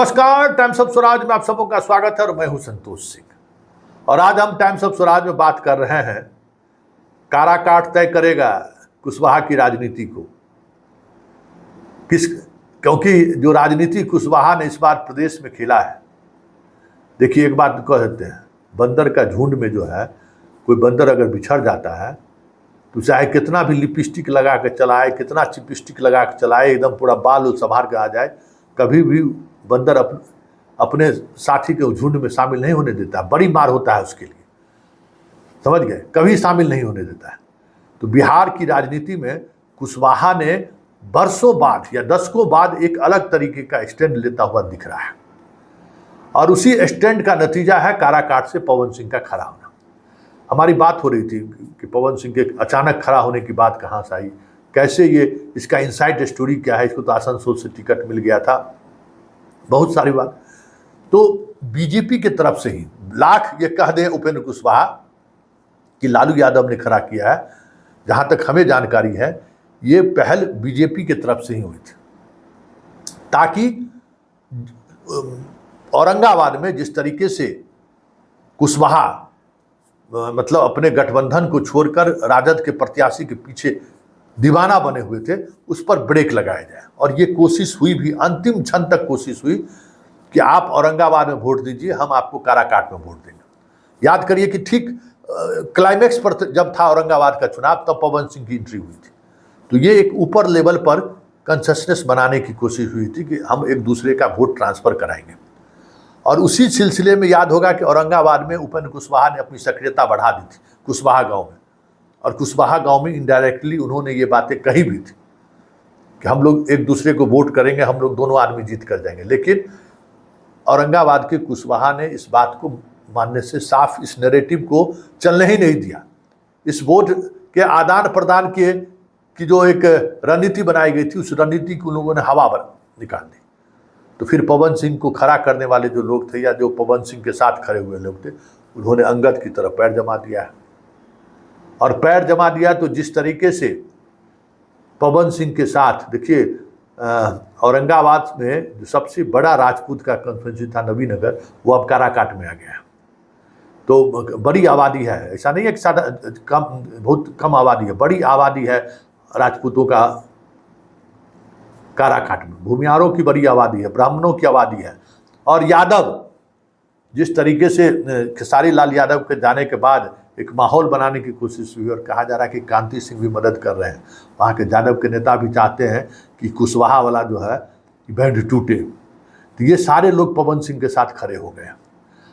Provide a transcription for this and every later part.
नमस्कार, times of Swaraj में आप सबों का स्वागत है और मैं हूं संतोष सिंह। और आज हम टाइम्स ऑफ स्वराज में बात कर रहे हैं काराकाट तय करेगा कुशवाहा की राजनीति को। क्योंकि जो राजनीति कुशवाहा ने इस बार प्रदेश में खेला है, देखिए एक बात कह देते हैं, बंदर का झुंड में जो है कोई बंदर अगर बिछड़ जाता है तो चाहे कितना भी लिपस्टिक लगा के चलाए, कितना चिपस्टिक लगा के चलाए, एकदम पूरा बाल संभार के आ जाए, कभी भी बंदर अपने साथी के झुंड में शामिल नहीं होने देता। बड़ी मार होता है उसके लिए, समझ गए, कभी शामिल नहीं होने देता है। तो बिहार की राजनीति में कुशवाहा ने बरसों बाद या दशकों बाद एक अलग तरीके का स्टैंड लेता हुआ दिख रहा है और उसी स्टैंड का नतीजा है काराकाट से पवन सिंह का खड़ा होना। हमारी बात हो रही थी कि पवन सिंह के अचानक खड़ा होने की बात कहाँ से आई, कैसे ये, इसका इनसाइड स्टोरी क्या है। इसको तो आसनसोल से टिकट मिल गया था, बहुत सारी बात। तो बीजेपी के तरफ से ही लाख ये कह दें उपेंद्र कुशवाहा कि लालू यादव ने खड़ा किया है, जहाँ तक हमें जानकारी है ये पहल बीजेपी के तरफ से ही हुई थी, ताकि औरंगाबाद में जिस तरीके से कुशवाहा मतलब अपने गठबंधन को छोड़कर राजद के प्रत्याशी के पीछे दीवाना बने हुए थे, उस पर ब्रेक लगाया जाए। और ये कोशिश हुई भी, अंतिम क्षण तक कोशिश हुई कि आप औरंगाबाद में वोट दीजिए, हम आपको काराकाट में वोट देंगे। याद करिए कि ठीक क्लाइमेक्स पर जब था औरंगाबाद का चुनाव, तब पवन सिंह की एंट्री हुई थी। तो ये एक ऊपर लेवल पर कंसेशनस बनाने की कोशिश हुई थी कि हम एक दूसरे का वोट ट्रांसफर कराएंगे। और उसी सिलसिले में याद होगा कि औरंगाबाद में उपेंद्र कुशवाहा ने अपनी सक्रियता बढ़ा दी थी कुशवाहा गांव में, और कुशवाहा गांव में इनडायरेक्टली उन्होंने ये बातें कही भी थी कि हम लोग एक दूसरे को वोट करेंगे, हम लोग दोनों आदमी जीत कर जाएंगे। लेकिन औरंगाबाद के कुशवाहा ने इस बात को मानने से साफ इस नैरेटिव को चलने ही नहीं दिया। इस वोट के आदान प्रदान की जो एक रणनीति बनाई गई थी, उस रणनीति को लोगों ने हवा निकाल दी। तो फिर पवन सिंह को खड़ा करने वाले जो लोग थे या जो पवन सिंह के साथ खड़े हुए लोग थे, उन्होंने अंगद की तरफ पैर जमा दिया है। और पैर जमा दिया तो जिस तरीके से पवन सिंह के साथ, देखिए औरंगाबाद में जो सबसे बड़ा राजपूत का कॉन्स्टिट्यूंसी था नवीनगर, वो अब काराकाट में आ गया है। तो बड़ी आबादी है, ऐसा नहीं है कि सादा कम, बहुत कम आबादी है, बड़ी आबादी है राजपूतों का काराकाट में। भूमिहारों की बड़ी आबादी है, ब्राह्मणों की आबादी है। और यादव, जिस तरीके से खेसारी लाल यादव के जाने के बाद एक माहौल बनाने की कोशिश हुई, और कहा जा रहा है कि कांति सिंह भी मदद कर रहे हैं, वहाँ के यादव के नेता भी चाहते हैं कि कुशवाहा वाला जो है बैंड टूटे। तो ये सारे लोग पवन सिंह के साथ खड़े हो गए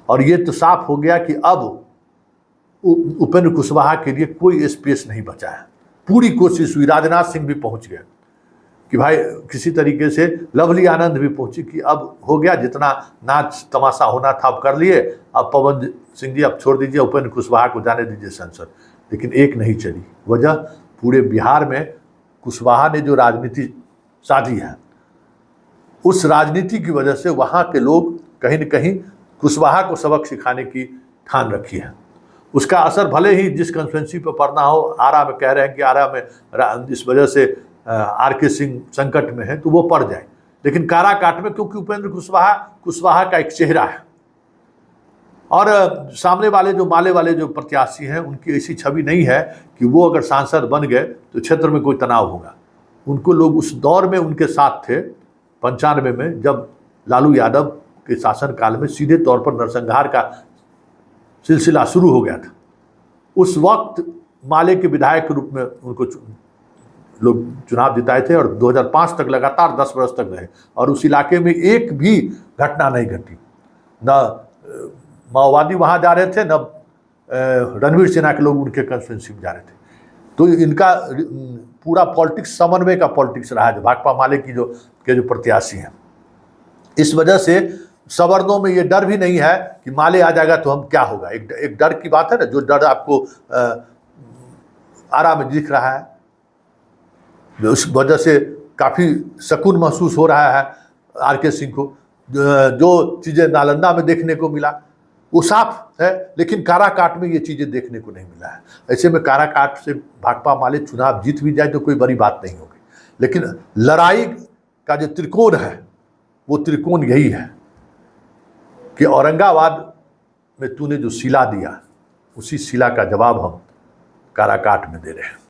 और ये तो साफ हो गया कि अब उपेंद्र कुशवाहा के लिए कोई स्पेस नहीं बचा है। पूरी कोशिश हुई, राजनाथ सिंह भी पहुँच गए कि भाई किसी तरीके से, लवली आनंद भी पहुंची कि अब हो गया, जितना नाच तमाशा होना था अब कर लिए, अब पवन सिंह जी अब छोड़ दीजिए, उपेंद्र कुशवाहा को जाने दीजिए संसद। लेकिन एक नहीं चली। वजह, पूरे बिहार में कुशवाहा ने जो राजनीति साधी है, उस राजनीति की वजह से वहाँ के लोग कहीं न कहीं कुशवाहा को सबक सिखाने की ठान रखी है। उसका असर भले ही जिस कंस्टिट्यूंसी पर पड़ना हो, आरा में कह रहे हैं कि आरा में इस वजह से आर.के. सिंह संकट में है, तो वो पड़ जाए, लेकिन काराकाट में क्योंकि उपेंद्र कुशवाहा का एक चेहरा है और सामने वाले जो माले वाले जो प्रत्याशी हैं, उनकी ऐसी छवि नहीं है कि वो अगर सांसद बन गए तो क्षेत्र में कोई तनाव होगा। उनको लोग उस दौर में उनके साथ थे 95 में, जब लालू यादव के शासनकाल में सीधे तौर पर नरसंहार का सिलसिला शुरू हो गया था। उस वक्त माले के विधायक के रूप में उनको लोग चुनाव जिताए थे और 2005 तक लगातार 10 वर्ष तक रहे, और उस इलाके में एक भी घटना नहीं घटी। न माओवादी वहाँ जा रहे थे, न रणवीर सेना के लोग उनके कंस्टिट्यूंसी में जा रहे थे। तो इनका पूरा पॉलिटिक्स समन्वय का पॉलिटिक्स रहा है, भाकपा माले की जो प्रत्याशी हैं। इस वजह से सवर्णों में ये डर भी नहीं है कि माले आ जाएगा तो हम क्या होगा। एक डर की बात है ना, जो डर आपको आरा में दिख रहा है, उस वजह से काफ़ी सुकून महसूस हो रहा है आर.के. सिंह को। जो चीज़ें नालंदा में देखने को मिला वो साफ है, लेकिन काराकाट में ये चीज़ें देखने को नहीं मिला है। ऐसे में काराकाट से भाकपा माले चुनाव जीत भी जाए तो कोई बड़ी बात नहीं होगी, लेकिन लड़ाई का जो त्रिकोण है वो त्रिकोण यही है कि औरंगाबाद में तूने जो सिला दिया, उसी सिला का जवाब हम काराकाट में दे रहे हैं।